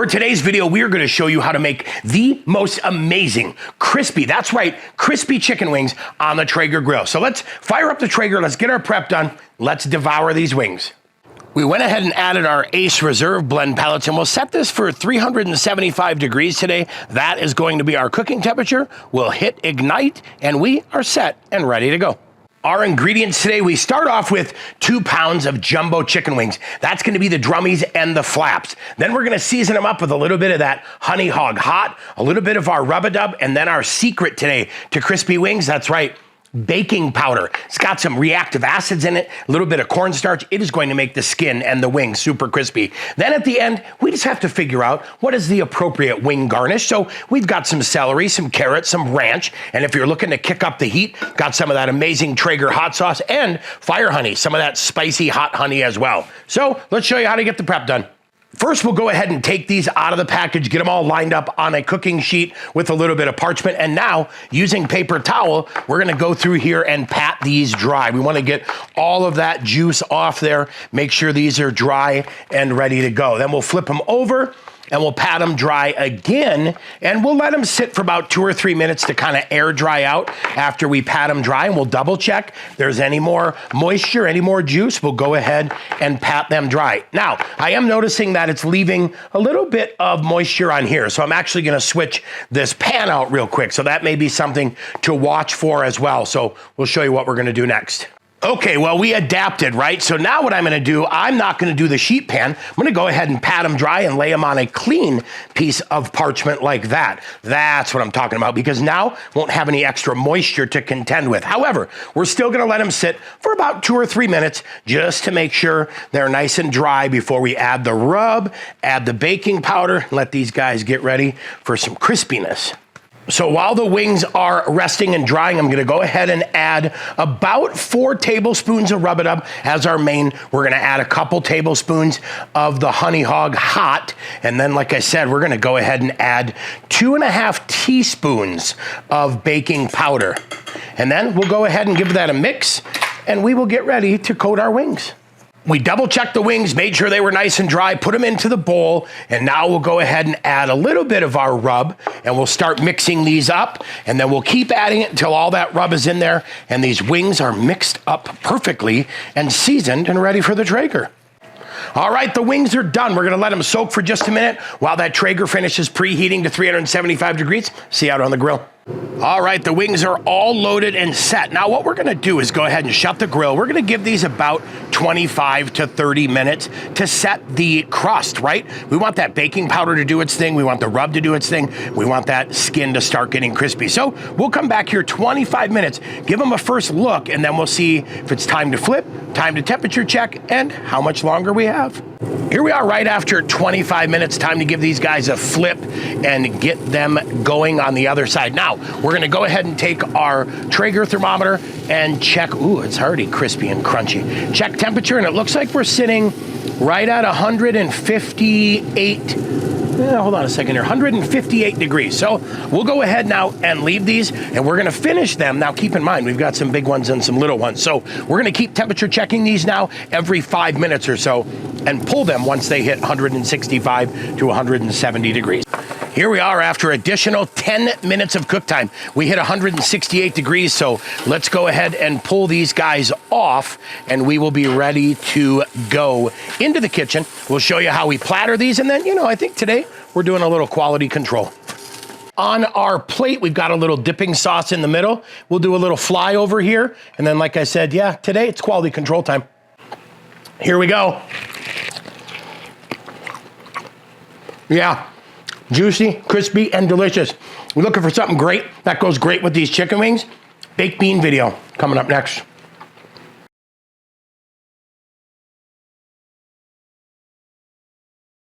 For today's video, we are going to show you how to make the most amazing crispy, that's right, crispy chicken wings on the Traeger grill. So let's fire up the Traeger, let's get our prep done, let's devour these wings. We went ahead and added our Ace Reserve blend pellets, and we'll set this for 375 degrees today. That is going to be our cooking temperature. We'll hit ignite, and we are set and ready to go. Our ingredients today, we start off with 2 pounds of jumbo chicken wings. That's gonna be the drummies and the flaps. Then we're gonna season them up with a little bit of that Honey Hog Hot, a little bit of our rub-a-dub, and then our secret today to crispy wings, that's right, baking powder. It's got some reactive acids in it, a little bit of cornstarch. It is going to make the skin and the wings super crispy. Then at the end, we just have to figure out what is the appropriate wing garnish. So we've got some celery, some carrots, some ranch, and if you're looking to kick up the heat, got some of that amazing Traeger hot sauce and fire honey, some of that spicy hot honey as well. So let's show you how to get the prep done. First, we'll go ahead and take these out of the package, get them all lined up on a cooking sheet with a little bit of parchment. And now, using paper towel, we're gonna go through here and pat these dry. We wanna get all of that juice off there, make sure these are dry and ready to go. Then we'll flip them over and we'll pat them dry again, and we'll let them sit for about 2 or 3 minutes to kind of air dry out after we pat them dry, and we'll double check if there's any more moisture, any more juice. We'll go ahead and pat them dry. Now, I am noticing that it's leaving a little bit of moisture on here, so I'm actually gonna switch this pan out real quick, so that may be something to watch for as well. So we'll show you what we're gonna do next. Okay, well, we adapted, right? So now what I'm gonna do, I'm not gonna do the sheet pan. I'm gonna go ahead and pat them dry and lay them on a clean piece of parchment like that. That's what I'm talking about, because now won't have any extra moisture to contend with. However, we're still gonna let them sit for about 2 or 3 minutes just to make sure they're nice and dry before we add the rub, add the baking powder, let these guys get ready for some crispiness. So while the wings are resting and drying, I'm gonna go ahead and add about 4 tablespoons of rub-a-dub as our main. We're gonna add a couple tablespoons of the Honey Hog Hot. And then, like I said, we're gonna go ahead and add 2.5 teaspoons of baking powder. And then we'll go ahead and give that a mix, and we will get ready to coat our wings. We double checked the wings, made sure they were nice and dry, put them into the bowl, and now we'll go ahead and add a little bit of our rub, and we'll start mixing these up, and then we'll keep adding it until all that rub is in there, and these wings are mixed up perfectly and seasoned and ready for the Traeger. All right, the wings are done. We're gonna let them soak for just a minute while that Traeger finishes preheating to 375 degrees. See you out on the grill. All right, the wings are all loaded and set. Now what we're gonna do is go ahead and shut the grill. We're gonna give these about 25 to 30 minutes to set the crust, right? We want that baking powder to do its thing. We want the rub to do its thing. We want that skin to start getting crispy. So we'll come back here 25 minutes, give them a first look, and then we'll see if it's time to flip, time to temperature check, and how much longer we have. Here we are right after 25 minutes, time to give these guys a flip and get them going on the other side. Now, we're gonna go ahead and take our Traeger thermometer and check, ooh, it's already crispy and crunchy. Check temperature, and it looks like we're sitting right at 158, hold on a second here, 158 degrees. So we'll go ahead now and leave these, and we're gonna finish them. Now keep in mind, we've got some big ones and some little ones. So we're gonna keep temperature checking these now every 5 minutes or so and pull them once they hit 165 to 170 degrees. Here we are after additional 10 minutes of cook time. We hit 168 degrees, so let's go ahead and pull these guys off, and we will be ready to go into the kitchen. We'll show you how we platter these, and then, I think today we're doing a little quality control. On our plate, we've got a little dipping sauce in the middle. We'll do a little fly over here, and then, like I said, yeah, today it's quality control time. Here we go. Yeah. Juicy, crispy, and delicious. We're looking for something great that goes great with these chicken wings. Baked bean video coming up next.